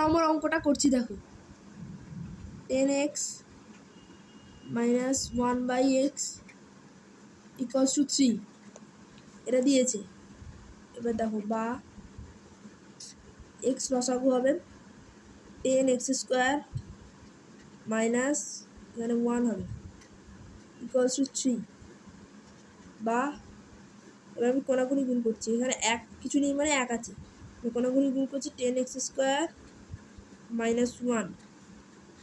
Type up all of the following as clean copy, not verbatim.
নম্বর অঙ্কটা করছি দেখো। 10x minus 1/x equals to 3 এটা দিয়েছে। এবার দেখো বা x লসাগু হবে 10x² মাইনাস এখানে 1 হবে ইকুয়ালস টু 3 বা এবার আমি কোনাকুনি গুণ করছি, এখানে এক কিছু নেই মানে এক আছে, কোনাকুনি গুণ করছি 10x² minus 1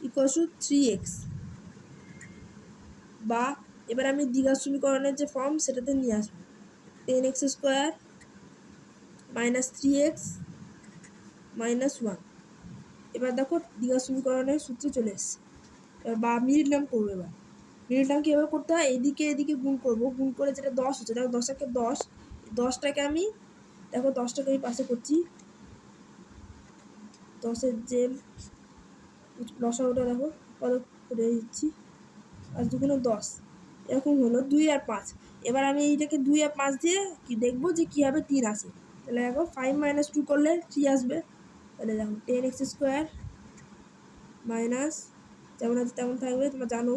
equals to 3x বা এবার আমি দ্বিঘাত সমীকরণের যে ফর্ম সেটাতে নিয়ে আসবো 10x² মাইনাস 3x মাইনাস 1। এবার দেখো দ্বিঘাত সমীকরণের সূত্রে চলে এসছে। এবার বা মিডিল টার্ম করবো। এবার মিডিল টার্ম কীভাবে করতে হয়, এদিকে এদিকে গুণ করবো, গুণ করে যেটা 10 হচ্ছে দেখো 10 10টাকে আমি দেখো 10টাকে আমি পাশে করছি, 10-এর যে লসাগুটা দেখো কত করে দিচ্ছি, 5 2 10 এরকম হলো 2 আর 5। এবার আমি এইটাকে 2 আর 5 দিয়ে কি দেখবো যে কীভাবে 3 আসে। তাহলে দেখো 5 - 2 করলে 3 আসবে। তাহলে দেখো 10x² মাইনাস যেমন আছে তেমন থাকবে, তোমরা জানো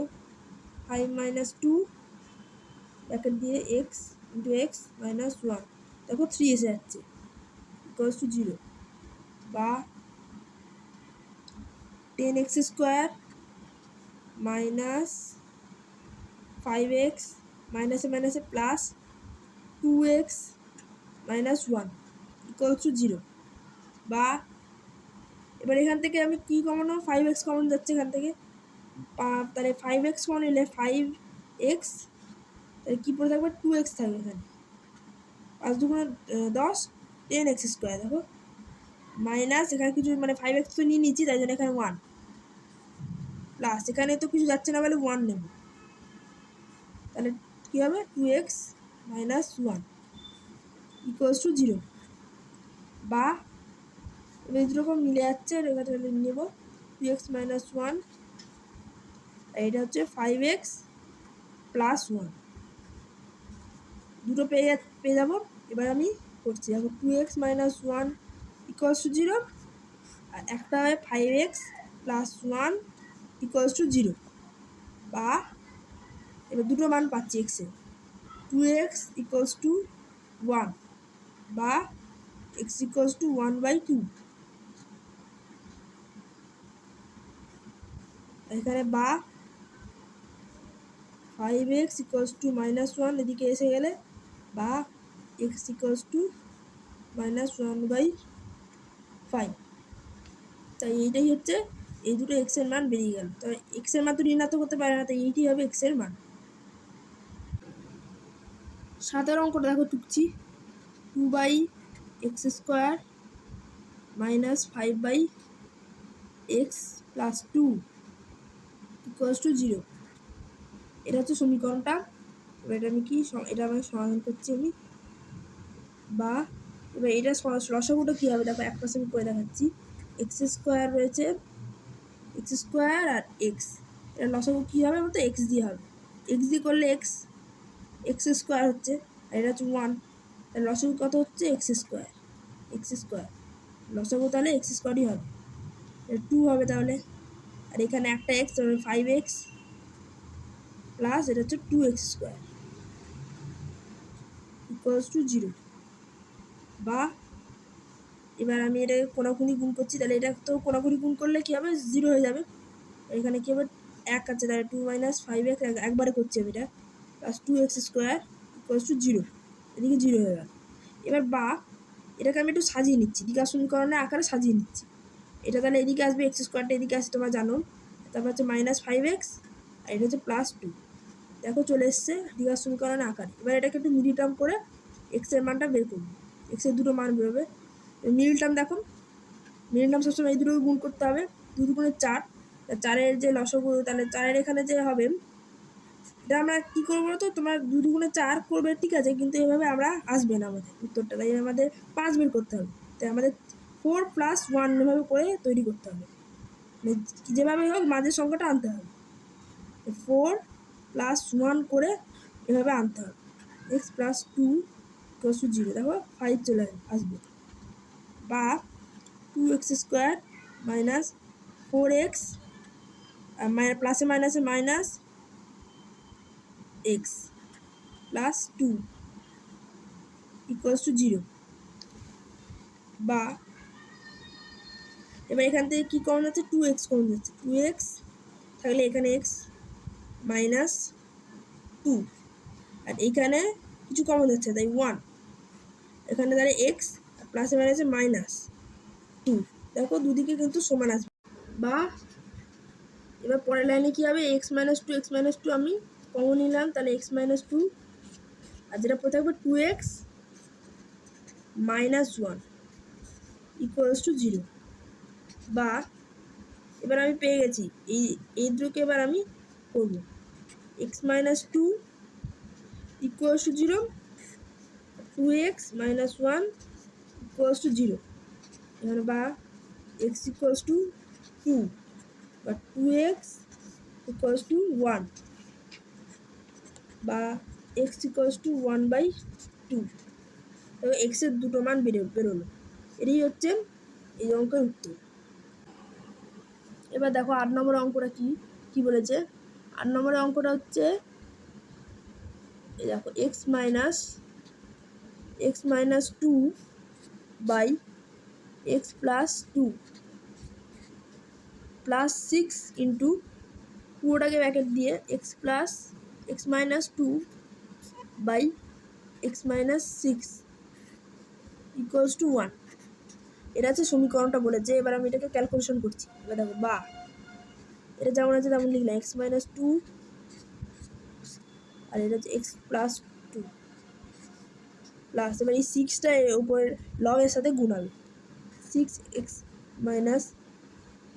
5 - 2 ব্র্যাকেট দিয়ে এক্স ইন্টু এক্স মাইনাস 1 দেখো 3 এসে যাচ্ছে ইকুয়ালস টু 0 বা 10x² মাইনাস 5x মাইনাসে মাইনাসে plus 2x minus 1 equals to 0 বা এবার এখান থেকে আমি কী কমানো 5x কমন যাচ্ছে এখান থেকে, তাহলে 5x কমন নিলে 5x তাহলে কী পড়ে থাকবে 2x থাকবে এখানে, 5 2 10 10x² দেখো মাইনাস এখানে কিছু মানে 5x তো নিয়ে নিচ্ছি তাই জন্য এখানে 1 প্লাস এখানে তো কিছু যাচ্ছে না বলে 1 নেব, তাহলে কী হবে 2x মাইনাস 1 ইকুয়ালস টু 0 বা এবার দুরকম মিলে যাচ্ছে এখানে নেব 2x মাইনাস 1 এটা হচ্ছে 5x প্লাস 1 দুটো পেয়ে যাবো। এবার আমি করছি দেখো 2x মাইনাস 1 ইকুয়ালস টু 0 আর একটা হয় 5x প্লাস 1 ইকুয়ালস টু 0 বা এবার দুটো মান পাচ্ছি এক্সের 2x ইকুয়ালস টু 1 বা x ইকুয়ালস টু 1/2। এখানে বা 5x ইকুয়ালস টু মাইনাস 1 এদিকে এসে গেলে বা x ইকুয়ালস টু মাইনাস 1/5। তাই এইটাই হচ্ছে এই দুটো এক্সের মান বেরিয়ে গেল। তবে এক্সের মান তো ঋণাত্মক করতে পারে না, তাই এইটি হবে এক্সের মান। 7 অঙ্কটা দেখো টুকছি 2/x² minus 5/x plus 2 equals to 0 এটা হচ্ছে সমীকরণটা। এবার এটা আমি কি এটা আমি সমাধান করছি আমি বা এবার এটা লসাগুটা কী হবে দেখো এক পাশে আমি করে দেখাচ্ছি, x² রয়েছে x² আর এক্স, এটা লসাগু কী হবে বলতো এক্স দিয়ে হবে, এক্স দিয়ে করলে x² হচ্ছে আর এটা হচ্ছে 1, তাহলে লসাগু কত হচ্ছে x² লসাগু তাহলে x² হবে, 2 হবে তাহলে, আর এখানে একটা x তাহলে 5x প্লাস এটা হচ্ছে 2x² ইকুয়ালস টু 0 বা এবার আমি এটাকে কোনাকুনি গুণ করছি, তাহলে এটা তো কোনাকুনি গুণ করলে কী হবে 0 হয়ে যাবে, এখানে কী হবে 1 আছে তাহলে 2 - 5x একবারে করছি আমি এটা প্লাস 2x² ইকুয়ালস টু 0 এদিকে 0 হয়ে গেল। এবার বা এটাকে আমি একটু সাজিয়ে নিচ্ছি, দ্বিঘাত সমীকরণের আকারে সাজিয়ে নিচ্ছি, এটা তাহলে এদিকে আসবে x²টা এদিকে আসছে তোমরা জানো, তারপর হচ্ছে মাইনাস 5x আর এটা হচ্ছে প্লাস 2 দেখো চলে এসছে দ্বিঘাত সমীকরণের আকারে। এবার এটাকে একটু মিডিল টার্ম করে এক্সের মানটা বের করবো, এক্সের দুটো মান বেরোবে। মিডিল টার্ম দেখো মিডিল টার্ম সবসময় এই দুটোকে গুণ করতে হবে, 2 × 4 4-এর যে লসাগু তাহলে 4-এর এখানে যে হবে এটা আমরা কী করবো তো তোমার 2 × 4 করবে ঠিক আছে, কিন্তু এভাবে আমরা আসবে না আমাদের উত্তরটা, তাই আমাদের 5 বের করতে হবে, তাই আমাদের 4 + 1 এভাবে করে তৈরি করতে হবে, মানে যেভাবে হোক মাঝের সংখ্যাটা আনতে হবে, 4 + 1 করে এভাবে আনতে হবে, x + 2 = 0 দেখো 5 চলে আসবে বা 2x² মাইনাস 4x আর প্লাসে মাইনাসে minus x plus 2 equals to 0, বা এবার এখান থেকে কী কমন যাচ্ছে, 2x কমন যাচ্ছে, 2x থাকলে এখানে x মাইনাস 2 আর এইখানে কিছু কমন যাচ্ছে তাই 1, এখানে দাঁড়িয়ে এক্স আর প্লাসে মাইনাসে মাইনাস 2, দেখো দুদিকে কিন্তু সমান আসবে। বা এবার পরের লাইনে কী হবে, এক্স মাইনাস টু আমি কমন নিলাম, তাহলে এক্স মাইনাস 2 আর যেটা পড়ে থাকবে 2x মাইনাস 1 ইকুয়ালস টু 0, বা এবার আমি পেয়ে গেছি এই দুটোকে এবার আমি করব, x minus 2 equals to 0, 2x minus 1 equals to 0, এখানে বা x ইকুয়ালস টু 2 বা 2x ইকুয়ালস টু 1 বা x ইকুয়ালস টু 1/2, তবে এক্সের দুটো মান বেরোলো। এটাই হচ্ছে এই অঙ্কের উত্তর। এবার দেখো 8 নম্বর অঙ্কটা কি বলেছে। 8 নম্বরের অঙ্কটা হচ্ছে এই দেখো x minus 2 by x plus 2 plus 6 into পুরোটাকে ব্র্যাকেট দিয়ে x minus 2 by x minus 6 equals to 1, এটা হচ্ছে সমীকরণটা বলেছে। এবার আমি এটাকে ক্যালকুলেশন করছি। এবার দেখো বা এটা যেমন আছে তেমন লিখলাম, এক্স মাইনাস 2 আর এটা হচ্ছে এক্স প্লাস 2 প্লাস, এবার এই 6টা উপরের লগের সাথে গুণাবে, 6x মাইনাস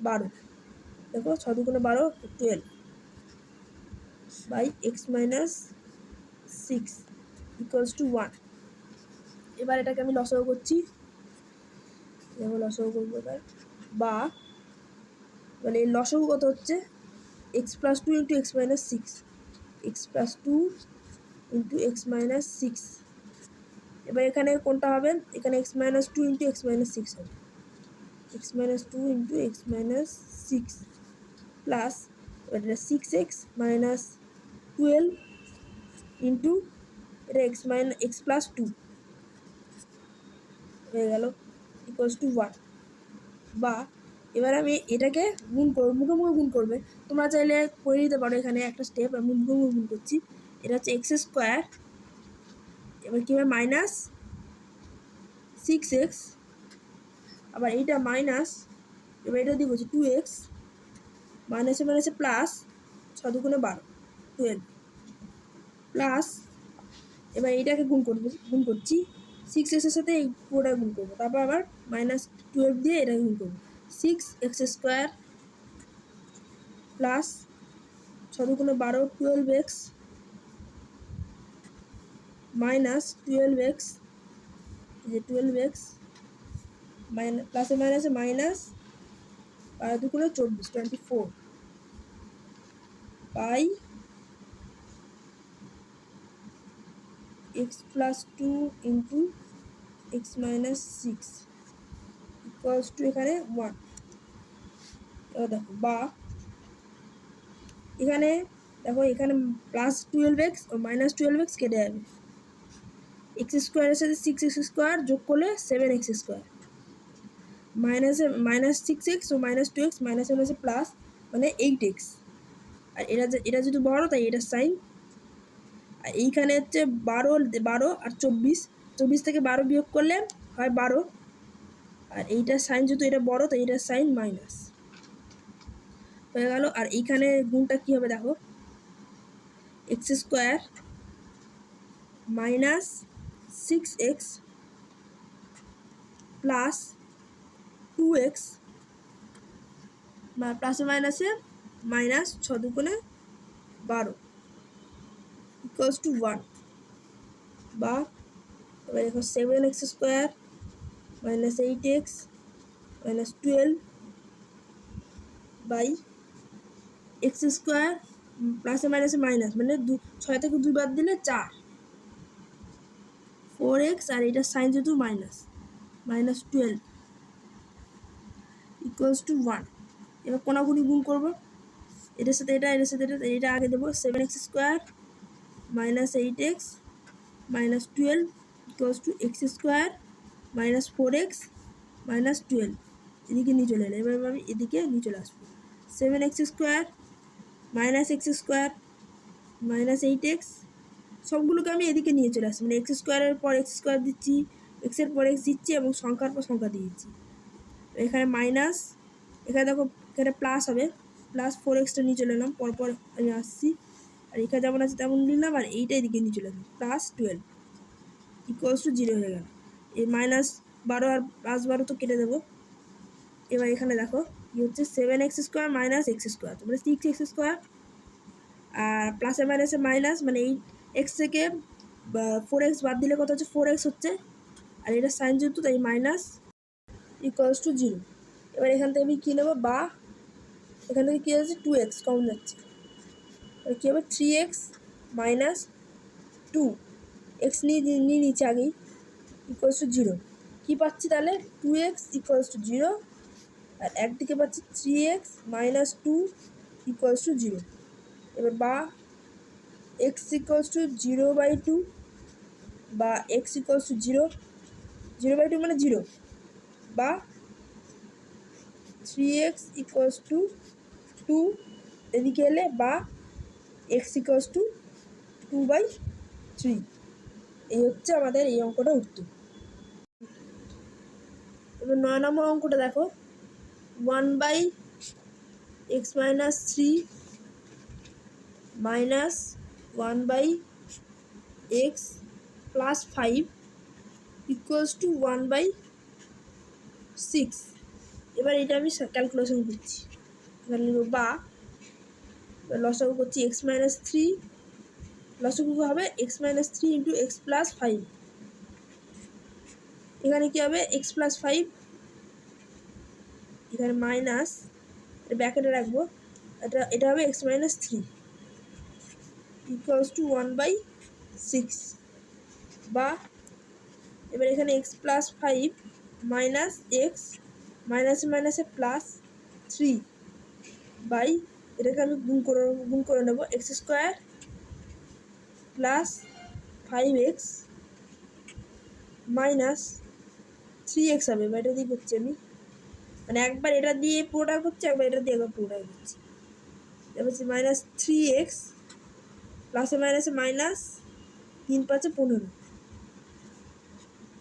12, দেখো 6 দুগুণে 12 12 by x minus 6 equals to 1। এবার এটাকে আমি লসাগু করছি, দেখো লসাগু করবো এবার, বা মানে এর লসাগু কত হচ্ছে, x plus 2 into x minus 6, x plus 2 into x minus 6, এবার এখানে কোনটা হবে, এখানে x minus 2 into x minus 6 হবে, x minus 2 into x minus 6 plus এবার এটা 6x মাইনাস 12 ইন্টু এটা এক্স প্লাস 2 হয়ে গেল ইকুয়ালস টু 1, বা এবার আমি এটাকে গুণ করবো, মুখোমুখি গুণ করবে, তোমরা চাইলে করে দিতে পারো, এখানে একটা স্টেপ আমি মুখোমুখি গুণ করছি। এটা হচ্ছে এক্স স্কোয়ার, এবার কী হবে মাইনাস 6x, আবার এইটা মাইনাস, এবার এটা দিয়ে বলছি 2x মাইনাসে মাইনাসে প্লাস 6 দুগুণে 12 12 প্লাস, এবার এইটাকে গুণ করছি 6xের সাথে এই পুরোটা গুণ করবো, তারপর আবার মাইনাস 12 দিয়ে এটাকে গুণ করবো, 6x স্কোয়ার প্লাস 6 দুগুণে 12 12x মাইনাস 12x, যে 12x মাইনাস প্লাসে মাইনাসে মাইনাস 12 দুগুণে 24 by x plus 2 into x minus 6 equals to এখানে 1। এবার দেখো বা এখানে দেখো এখানে প্লাস 12x ও মাইনাস 12x কেটে যাবে, এক্স স্কোয়ারের সাথে 6x স্কোয়ার যোগ করলে 7x স্কোয়ার, মাইনাস 6x ও মাইনাস 2x মাইনাসে মাইনাসে প্লাস মানে 8x, আর এটা যেহেতু বড় তাই এটা সাইন, আর এইখানে হচ্ছে 12 আর 24 থেকে 12 বিয়োগ করলে হয় 12, আর এইটা সাইন যেহেতু এটা বড় তাই এটা সাইন মাইনাস হয়ে গেল। আর এইখানে গুণটা কী হবে দেখো, x square minus 6x plus 2x প্লাসে মাইনাসে মাইনাস 6 দুগুণে 12 ইকুয়ালস টু 1, বা এবার দেখো 7x square minus 8x minus 12 by x square প্লাসে মাইনাসে মাইনাস মানে 6 থেকে 2 বাদ দিলে 4 4x, আর এটা সাইন যেহেতু মাইনাস 12 ইকুয়ালস টু 1। এবার কোনাকুনি গুণ করবো, এটার সাথে এটা, এটার সাথে এটা আগে দেবো। 7x square minus 8x minus 12 equals to x square minus 4x minus 12। এদিকে নিয়ে চলে এলো, এবার আমি এদিকে নিয়ে চলে আসবো। 7x square minus x square minus 8x, সবগুলোকে আমি এদিকে নিয়ে চলে আসছি, মানে এক্স স্কোয়ারের পর এক্স স্কোয়ার দিচ্ছি, এক্সের পর এক্স দিচ্ছি এবং সংখ্যার পর সংখ্যা দিয়েছি। এখানে মাইনাস, এখানে দেখো এখানে প্লাস হবে, প্লাস 4xটা নিয়ে চলে এলাম, পরপর আমি আসছি, আর এখানে যেমন আছে তেমন নিলাম, আর এইটা এদিকে নিয়ে চলে আসলাম, প্লাস 12 ইকুয়ালস টু 0 হয়ে গেল। এই মাইনাস 12 আর প্লাস 12 তো কেটে দেবো। এবার এখানে দেখো কি হচ্ছে, 7x square minus x square, তারপরে 6x স্কোয়ার, আর প্লাসে মাইনাসে মাইনাস, মানে এই এক্স থেকে 4x বাদ দিলে কত হচ্ছে, 4x হচ্ছে, আর এটা সাইন যেহেতু তাই মাইনাস ইকুয়ালস টু 0। এবার এখান থেকে আমি কী নেবো, বা এখান থেকে কী হচ্ছে 2x কমন যাচ্ছে, এবার কী হবে 3x মাইনাস 2x নিয়ে নিচে আগেই ইকুয়ালস টু 0। কী পাচ্ছি তাহলে, 2x ইকুয়ালস টু 0, আর একদিকে পাচ্ছি 3x মাইনাস 2 ইকুয়ালস টু 0। এবার বা x ইকুয়ালস টু 0/2, বা x ইকুয়ালস টু 0/2 মানে 0, বা 3x ইকুয়ালস টু 2 এদিকে এলে, বা x ইকুয়ালস টু 2/3। এই হচ্ছে আমাদের এই অঙ্কটা উত্তর। এবার 9 নম্বর অঙ্কটা দেখো, 1/x minus 3 minus 1/x plus 5 equals to 1/6। এবার এটা আমি ক্যালকুলেশন করছি, এখানে লিখব বা, লসাগু করছি এক্স মাইনাস 3, লসাগু হবে x minus 3 into x plus 5। এখানে কী হবে, এক্স প্লাস 5, এখানে মাইনাস, ব্র্যাকেটে রাখবো, এটা হবে এক্স মাইনাস 3 ইকুয়ালস টু 1/6, বা এবার এখানে এক্স প্লাস 5 মাইনাস এক্স মাইনাসে মাইনাসে প্লাস 3 বাই, এটাকে আমি গুণ করে নেবো, x square plus 5x minus 3x হবে। বা এটা দিয়ে করছি আমি, মানে একবার এটা দিয়ে পুরোটা করছি, একবার এটা দিয়ে একবার পুরোটা করছি। তারপর হচ্ছে মাইনাস 3x প্লাসে মাইনাসে মাইনাস 3 × 5 = 15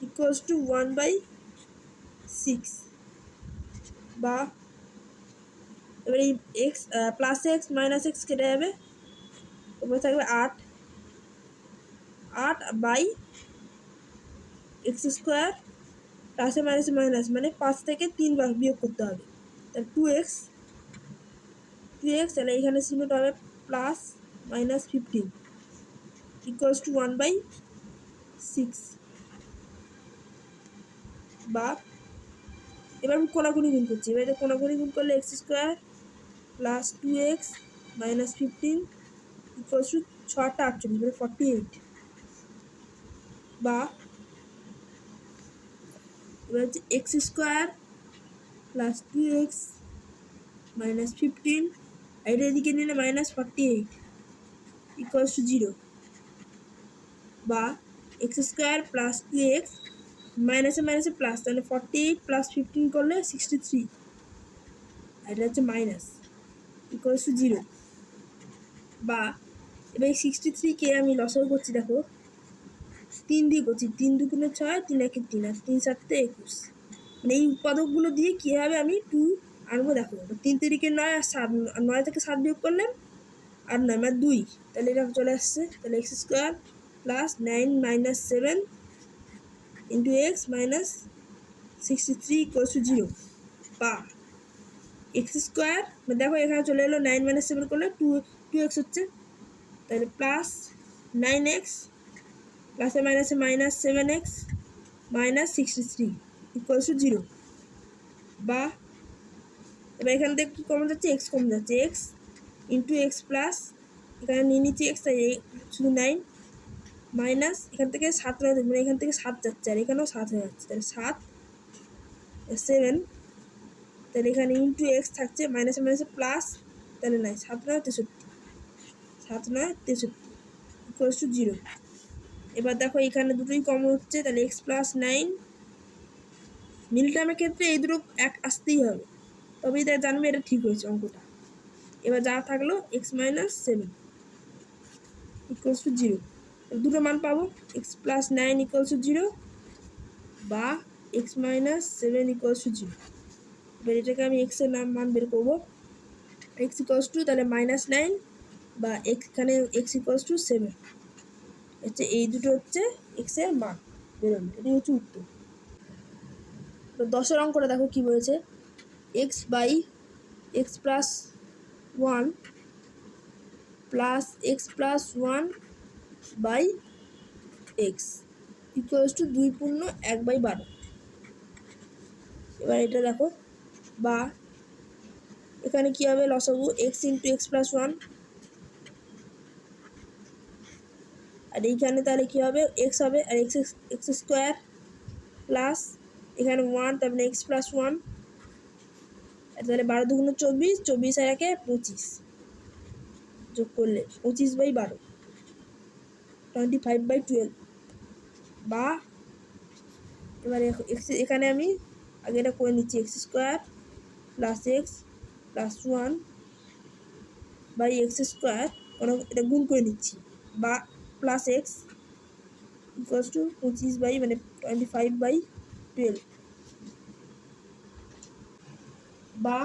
ইকুয়ালস টু 1/6, বা এবার এই x plus x minus x কেটে যাবে, তারপরে থাকবে 8/x স্কোয়ার প্লাসে মাইনাসে মাইনাস, মানে 5 থেকে 3 বার বিয়োগ করতে হবে, তাহলে 2x, তাহলে এখানে চিহ্নটা হবে প্লাস মাইনাস 15 ইকুয়ালস টু 1/6, বা এবার আমি কোনাকুনি গুণ করছি, এবার এটা কোনাকুনি গুণ করলে x square plus 2x minus 15 equals to 6 × 8 = 48, বা এবার হচ্ছে x square plus 2x minus 15, এটা এদিকে নিলে মাইনাস 48 ইকুয়ালস টু 0, বা এক্স স্কোয়ার প্লাস 2x মাইনাসে মাইনাসে প্লাস, তাহলে 48 প্লাস 15 করলে 63, আর এটা হচ্ছে মাইনাস ইকুয়ালস টু 0, বা এবার এই 63কে আমি লসাগু করছি, দেখো 3 দিয়ে করছি, 3 × 2 = 6, 3 × 1 = 3, আর 3 × 7 = 21, মানে এই উৎপাদকগুলো দিয়ে কীভাবে আমি 2 আনবো দেখো, 3 × 3 = 9, আর 7, 9 থেকে 7 বিয়োগ করলাম আর 9 মানে 2, তাহলে এটা চলে আসছে, তাহলে x square plus 9 minus 7 into x minus 63 equals to 0, বা এক্স স্কোয়ার, মানে দেখো এখানে চলে এলো 9 - 7 করলে 2x হচ্ছে, তাহলে প্লাস 9x প্লাসে মাইনাসে minus 7x minus 63 equals to 0, বা এবার এখান থেকে কী কমন যাচ্ছে, এক্স কমন যাচ্ছে, এক্স ইন্টু এক্স প্লাস, এখানে নিয়ে নিচ্ছি এক্স, তাই শুধু 9 মাইনাস এখান থেকে 7 রয়ে যাবে, মানে এখান থেকে 7 যাচ্ছে, আর এখানেও 7 হয়ে যাচ্ছে, তাহলে 7 7 তাহলে এখানে ইন্টু এক্স থাকছে, মাইনাসে মাইনাসে প্লাস, তাহলে নাই 7 9 63, 7 9 63 ইকুয়ালস টু 0। এবার দেখো এখানে দুটোই কমন হচ্ছে, তাহলে এক্স প্লাস 9, মিল টার্মের ক্ষেত্রে এই দুটো এক আসতেই হবে, তবেই তাই জানবে এটা ঠিক হয়েছে অঙ্কটা। এবার যা থাকলো এক্স মাইনাস 7 ইকুয়ালস টু 0, দুটো মান পাবো, এক্স প্লাস 9 ইকুয়ালস টু 0 বা এক্স মাইনাস 7 ইকুয়ালস টু 0। এবার এটাকে আমি এক্সের মান বের করবো, এক্স ইকুয়ালস টু তাহলে -9 বা এখানে এক্স ইকুয়ালস টু 7 হচ্ছে, এই দুটো হচ্ছে এক্সের মান বেরোলো, এটাই হচ্ছে উত্তর। তো 10-এর অঙ্কটা দেখো কী বলেছে, x by x plus 1 plus x plus 1 by x equals to 2 পূর্ণ 1/12। এবার এটা দেখো, বা এখানে কী হবে লসাগু এক্স ইন্টু এক্স প্লাস 1, আর এইখানে তাহলে কী হবে এক্স হবে, আর এক্স এক্স স্কোয়ার প্লাস এখানে 1, তার মানে এক্স প্লাস 1, তাহলে 12 2 24, 24 আর 1 25, যোগ করলে 25/12, 25/12। বা এবারে এখানে আমি আগে এটা করে নিচ্ছি, x square plus x plus 1 by x square, এটা গুণ করে নিচ্ছি, বা প্লাস এক্স ইকুয়ালস টু 25 মানে 25/12। বা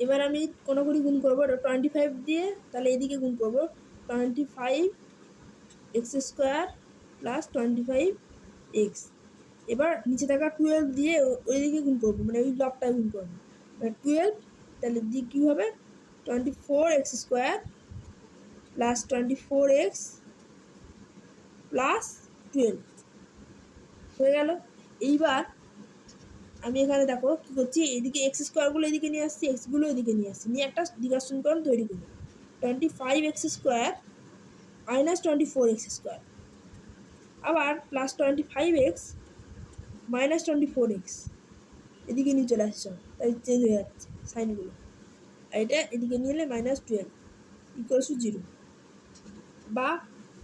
এবার আমি কোনোগুলি গুণ করবো 25 দিয়ে, তাহলে এদিকে গুণ করবো 25 এক্স স্কোয়ার প্লাস 25 এক্স। এবার নিচে থাকা 12 দিয়ে ওইদিকে গুণ করবো, মানে ওই ব্লকটায় গুণ করবো, মানে 12, তাহলে দিক কী হবে 24 x square plus 24 x plus 12 হয়ে গেল। এইবার আমি এখানে দেখো কী করছি, এদিকে এক্স স্কোয়ারগুলো এদিকে নিয়ে আসছি, এক্সগুলো এদিকে নিয়ে আসছি, নিয়ে একটা দ্বিঘাত সমীকরণ তৈরি করবো, 25 x square minus 24 x square, আবার প্লাস 25 এক্স মাইনাস 24 এক্স, এদিকে নিয়ে চলে আসছে, তাই চেঞ্জ হয়ে যাচ্ছে সাইনগুলো, আর এটা এদিকে নিয়ে এলে -12 ইকুয়ালস টু 0। বা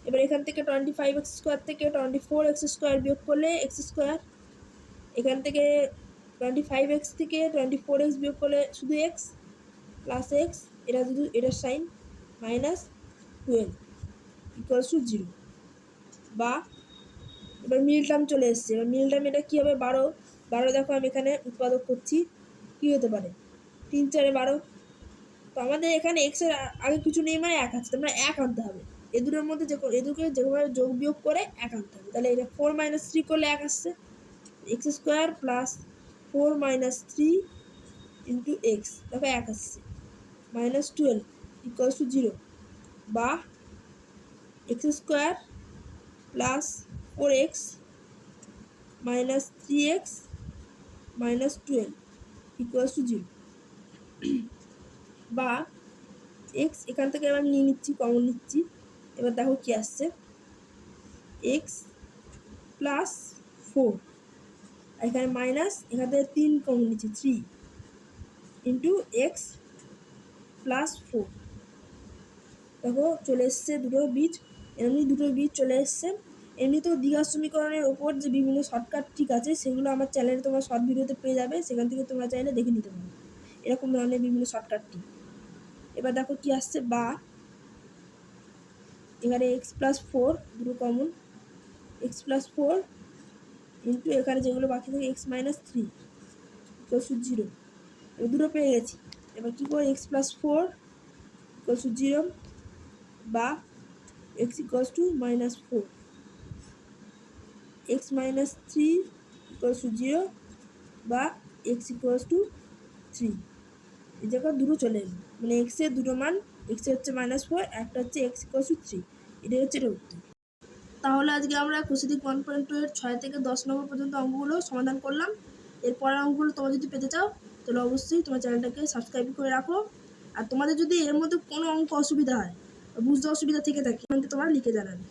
এবার এখান থেকে 25 এক্স স্কোয়ার থেকে 24 এক্স স্কোয়ার বিয়োগ করলে এক্স স্কোয়ার, এখান থেকে 25 এক্স থেকে 24 এক্স বিয়োগ করলে শুধু এক্স প্লাস এক্স, এটা শুধু এটার সাইন -12 ইকুয়ালস টু 0। বা এবার মিল টার্ম চলে এসছে, এবার মিল টার্ম এটা কী হবে 12 দেখো আমি এখানে উৎপাদক করছি, কী হতে পারে 3 4 12, তো আমাদের এখানে এক্সের আগে কিছু নেই মানে 1 আছে, তোমরা 1 আনতে হবে, এ দুটোর মধ্যে এদুকে যেভাবে যোগ বিয়োগ করে 1 আনতে হবে, তাহলে এটা 4 - 3 করলে 1 আসছে, x square plus 4 - 3 into x, দেখো 1 আসছে, -12 ইকুয়ালস টু 0। বা x square plus 4x minus 3x minus 12 equals to 0। বা এক্স এখান থেকে এবার নিয়ে নিচ্ছি, কমন নিচ্ছি, এবার দেখো কি আসছে এক্স প্লাস 4, এখানে মাইনাস, এখান থেকে 3 কমন নিচ্ছি 3 ইন্টু এক্স প্লাস 4, দেখো চলে এসছে দুটো বীজ, এমনি দুটো বীজ চলে এসছে। এমনিতেও দ্বিঘাত সমীকরণের ওপর যে বিভিন্ন শর্টকাট ট্রিক আছে সেগুলো আমার চ্যানেলে তোমরা শর্ট ভিডিওতে পেয়ে যাবে, সেখান থেকে তোমরা চাইলে দেখে নিতে পারো এরকম ধরনের বিভিন্ন শর্টকাট ট্রিক। এবার দেখো কি আসছে, বা এখানে এক্স প্লাস 4 দুটো কমন, এক্স প্লাস 4 ইন্টু এখানে যেগুলো বাকি থাকে এক্স মাইনাস 3 ইকুয়ালস টু 0, এবার দুটো পেয়ে গেছি। এবার কী করে এক্স প্লাস 4 ইকুয়ালস টু 0, বা x equals to -4, x minus 3 equals to 0, বা x ইকুয়ালস টু 3, এই জায়গায় দুটো চলে এলো, মানে এক্সের দুটো মান, এক্সের হচ্ছে -4, একটা হচ্ছে x ইকুয়ালস টু 3, এটাই হচ্ছে এটা উত্তর। তাহলে আজকে আমরা কোষাদিক 1.2 এর 6 থেকে 10 নম্বর পর্যন্ত অঙ্কগুলো সমাধান করলাম। এর পরের অঙ্কগুলো তোমরা যদি পেতে চাও তাহলে অবশ্যই তোমার চ্যানেলটাকে সাবস্ক্রাইব করে রাখো। আর তোমাদের যদি এর মধ্যে কোনো অঙ্ক অসুবিধা হয়, বুঝতে অসুবিধা থেকে থাকে তোমরা লিখে জানাবে।